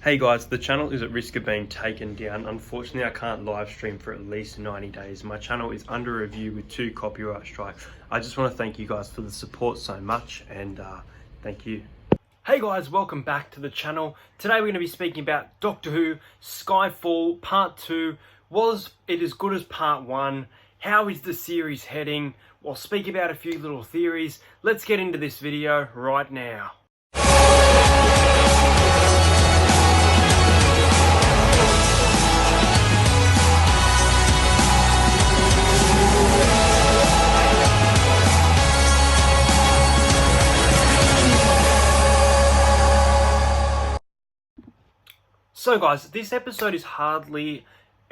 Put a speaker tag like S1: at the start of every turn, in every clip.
S1: Hey guys, the channel is at risk of being taken down. Unfortunately, I can't live stream for at least 90 days. My channel is under review with 2 copyright strikes. I just want to thank you guys for the support so much, and thank you. Hey guys, welcome back to the channel. Today we're going to be speaking about Doctor Who Spyfall Part 2. Was it as good as Part 1? How is the series heading? We'll speak about a few little theories. Let's get into this video right now. So guys, this episode is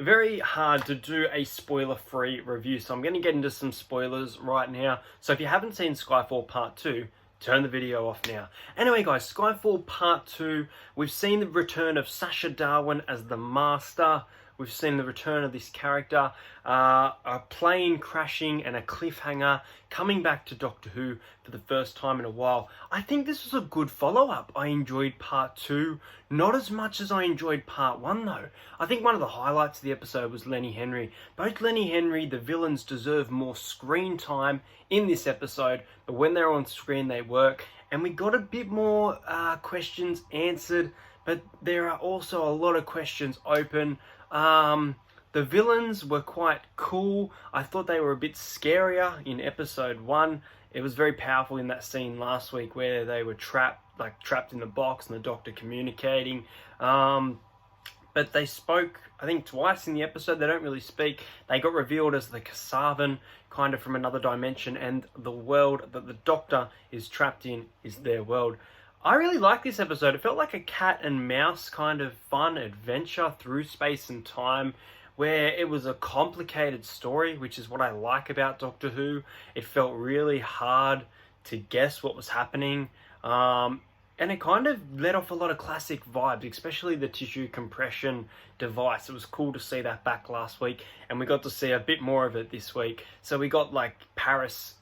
S1: very hard to do a spoiler-free review, so I'm going to get into some spoilers right now. So if you haven't seen Spyfall Part 2, turn the video off now. Anyway guys, Spyfall Part 2, we've seen the return of Sacha Darwin as the Master. We've seen the return of this character, a plane crashing and a cliffhanger, coming back to Doctor Who for the first time in a while. I think this was a good follow-up. I enjoyed Part 2, not as much as I enjoyed Part 1 though. I think one of the highlights of the episode was Lenny Henry. Both Lenny Henry, the villains, deserve more screen time in this episode, but when they're on screen they work, and we got a bit more questions answered, but there are also a lot of questions open. The villains were quite cool. I thought they were a bit scarier in episode 1. It was very powerful in that scene last week where they were trapped in the box and the Doctor communicating. But they spoke, I think, twice in the episode. They don't really speak. They got revealed as the Kasavan, kind of from another dimension, and the world that the Doctor is trapped in is their world. I really like this episode. It felt like a cat and mouse kind of fun adventure through space and time, where it was a complicated story, which is what I like about Doctor Who. It felt really hard to guess what was happening. And it kind of let off a lot of classic vibes, especially the tissue compression device. It was cool to see that back last week, and we got to see a bit more of it this week. So we got like Paris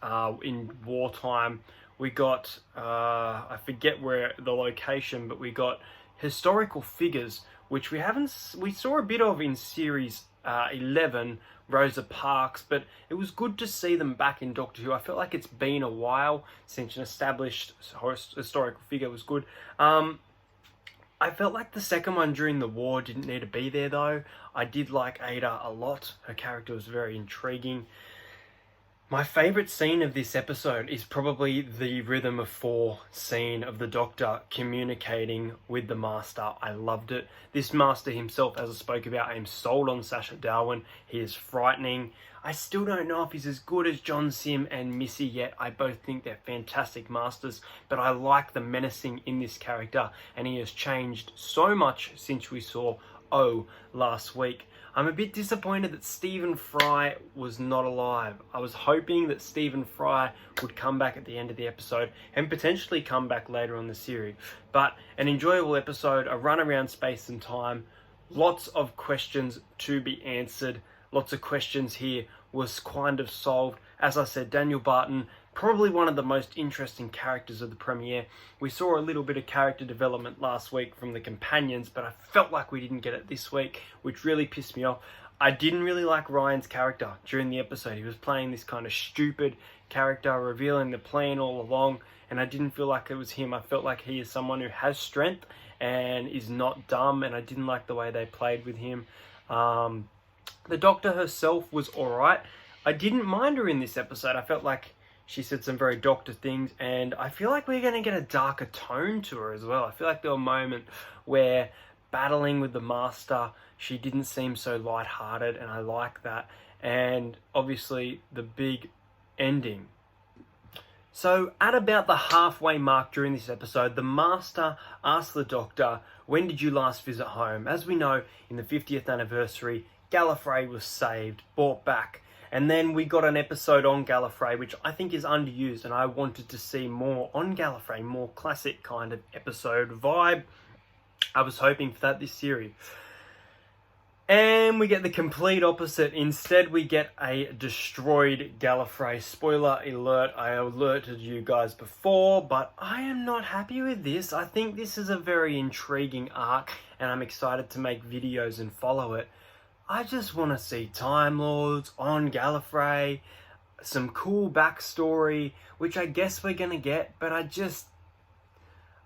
S1: in wartime. We got, I forget where the location, but we got historical figures, which we saw a bit of in series 11, Rosa Parks, but it was good to see them back in Doctor Who. I felt like it's been a while since an established historical figure was good. I felt like the second one during the war didn't need to be there though. I did like Ada a lot. Her character was very intriguing. My favourite scene of this episode is probably the Rhythm of 4 scene of the Doctor communicating with the Master. I loved it. This Master himself, as I spoke about, I am sold on Sacha Darwin. He is frightening. I still don't know if he's as good as John Sim and Missy yet. I both think they're fantastic Masters, but I like the menacing in this character, and he has changed so much since we saw O last week. I'm a bit disappointed that Stephen Fry was not alive. I was hoping that Stephen Fry would come back at the end of the episode and potentially come back later on the series. But an enjoyable episode, a run around space and time, lots of questions to be answered. Lots of questions here was kind of solved. As I said, Daniel Barton, probably one of the most interesting characters of the premiere. We saw a little bit of character development last week from the companions, but I felt like we didn't get it this week, which really pissed me off. I didn't really like Ryan's character during the episode. He was playing this kind of stupid character, revealing the plan all along, and I didn't feel like it was him. I felt like he is someone who has strength and is not dumb, and I didn't like the way they played with him. The Doctor herself was alright. I didn't mind her in this episode. I felt like she said some very Doctor things, and I feel like we're going to get a darker tone to her as well. I feel like there were moments where battling with the Master, she didn't seem so lighthearted, and I like that. And obviously the big ending. So at about the halfway mark during this episode, the Master asked the Doctor, when did you last visit home? As we know, in the 50th anniversary, Gallifrey was saved, brought back. And then we got an episode on Gallifrey, which I think is underused, and I wanted to see more on Gallifrey, more classic kind of episode vibe. I was hoping for that this series. And we get the complete opposite. Instead, we get a destroyed Gallifrey. Spoiler alert, I alerted you guys before, but I am not happy with this. I think this is a very intriguing arc, and I'm excited to make videos and follow it. I just want to see Time Lords on Gallifrey, some cool backstory, which I guess we're going to get, but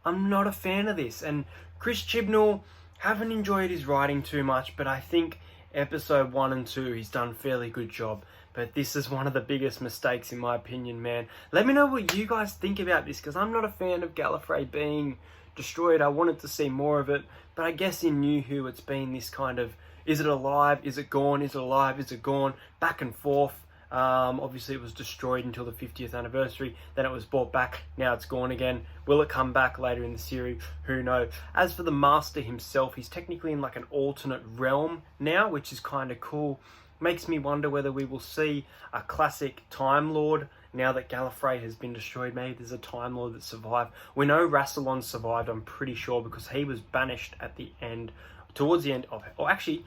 S1: I'm not a fan of this. And Chris Chibnall, haven't enjoyed his writing too much, but I think episode 1 and 2 he's done a fairly good job. But this is one of the biggest mistakes in my opinion, man. Let me know what you guys think about this, because I'm not a fan of Gallifrey being destroyed. I wanted to see more of it, but I guess in New Who it's been this kind of, is it alive, is it gone, is it alive, is it gone, back and forth. Obviously it was destroyed until the 50th anniversary, then it was brought back, now it's gone again. Will it come back later in the series? Who knows. As for the Master himself, he's technically in like an alternate realm now, which is kind of cool. Makes me wonder whether we will see a classic Time Lord now that Gallifrey has been destroyed. Maybe there's a Time Lord that survived. We know Rassilon survived, I'm pretty sure, because he was banished at the end, towards the end of, or actually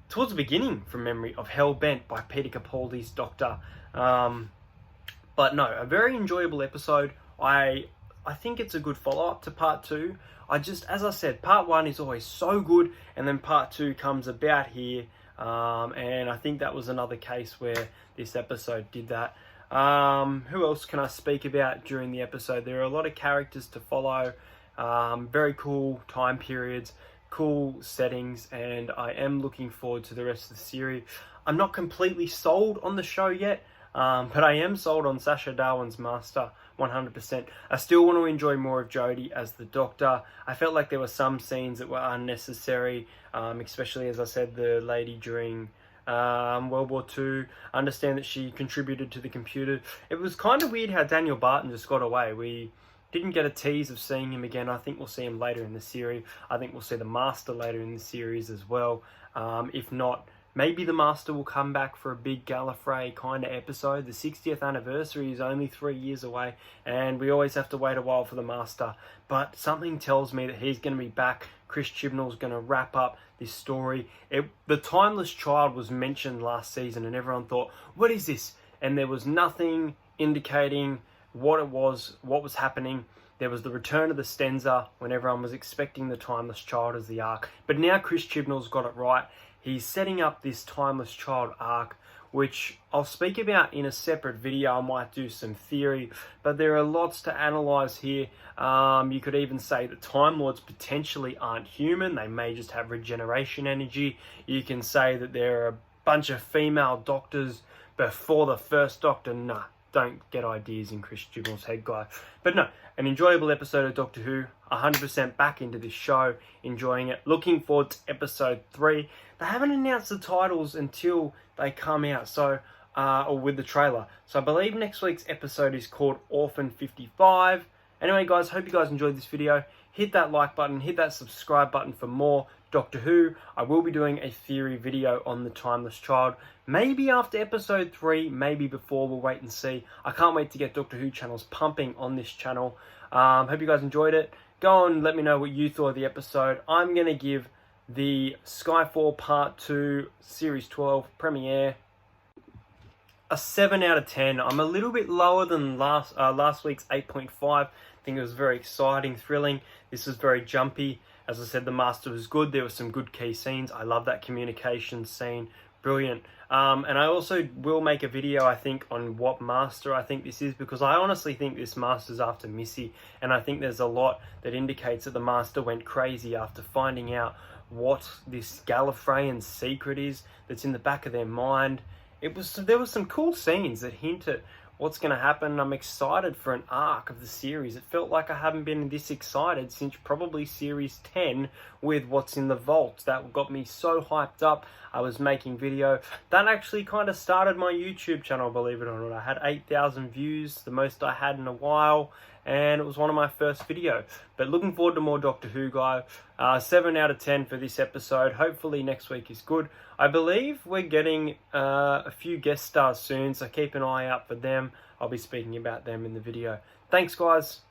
S1: towards the beginning from memory, of Hellbent by Peter Capaldi's Doctor. But no, a very enjoyable episode. I think it's a good follow-up to part 2. As I said, part 1 is always so good, and then part 2 comes about here. And I think that was another case where this episode did that. Who else can I speak about during the episode? There are a lot of characters to follow, very cool time periods, cool settings, and I am looking forward to the rest of the series. I'm not completely sold on the show yet, but I am sold on Sacha Darwin's Master 100%. I still want to enjoy more of Jodie as the Doctor. I felt like there were some scenes that were unnecessary, especially, as I said, the lady during World War II. I understand that she contributed to the computer. It was kind of weird how Daniel Barton just got away. We didn't get a tease of seeing him again. I think we'll see him later in the series. I think we'll see the Master later in the series as well. If not, maybe the Master will come back for a big Gallifrey kind of episode. The 60th anniversary is only 3 years away, and we always have to wait a while for the Master. But something tells me that he's going to be back. Chris Chibnall's going to wrap up this story. The Timeless Child was mentioned last season, and everyone thought, what is this? And there was nothing indicating what it was, what was happening. There was the return of the Stenza when everyone was expecting the Timeless Child as the arc. But now Chris Chibnall's got it right. He's setting up this Timeless Child arc, which I'll speak about in a separate video. I might do some theory, but there are lots to analyze here. You could even say that Time Lords potentially aren't human. They may just have regeneration energy. You can say that there are a bunch of female doctors before the first Doctor. Nah, don't get ideas in Chris Chibnall's head, guy. But no, an enjoyable episode of Doctor Who. 100% back into this show, enjoying it. Looking forward to episode 3. They haven't announced the titles until they come out, so or with the trailer. So I believe next week's episode is called Orphan 55. Anyway, guys, hope you guys enjoyed this video. Hit that like button, hit that subscribe button for more Doctor Who. I will be doing a theory video on the Timeless Child. Maybe after episode 3, maybe before, we'll wait and see. I can't wait to get Doctor Who channels pumping on this channel. Hope you guys enjoyed it. Go and let me know what you thought of the episode. I'm going to give the Spyfall Part 2 Series 12 premiere a 7 out of 10. I'm a little bit lower than last week's 8.5. I think it was very exciting, thrilling. This was very jumpy. As I said, the Master was good. There were some good key scenes. I love that communication scene. Brilliant. And I also will make a video, I think, on what Master I think this is, because I honestly think this Master's after Missy, and I think there's a lot that indicates that the Master went crazy after finding out what this Gallifreyan secret is that's in the back of their mind. There were some cool scenes that hint at what's going to happen. I'm excited for an arc of the series. It felt like I haven't been this excited since probably Series 10 with what's in the vault. That got me so hyped up. I was making video. That actually kind of started my YouTube channel, believe it or not. I had 8,000 views, the most I had in a while, and it was one of my first videos. But looking forward to more Doctor Who, guy. 7 out of 10 for this episode. Hopefully next week is good. I believe we're getting a few guest stars soon, so keep an eye out for them. I'll be speaking about them in the video. Thanks, guys.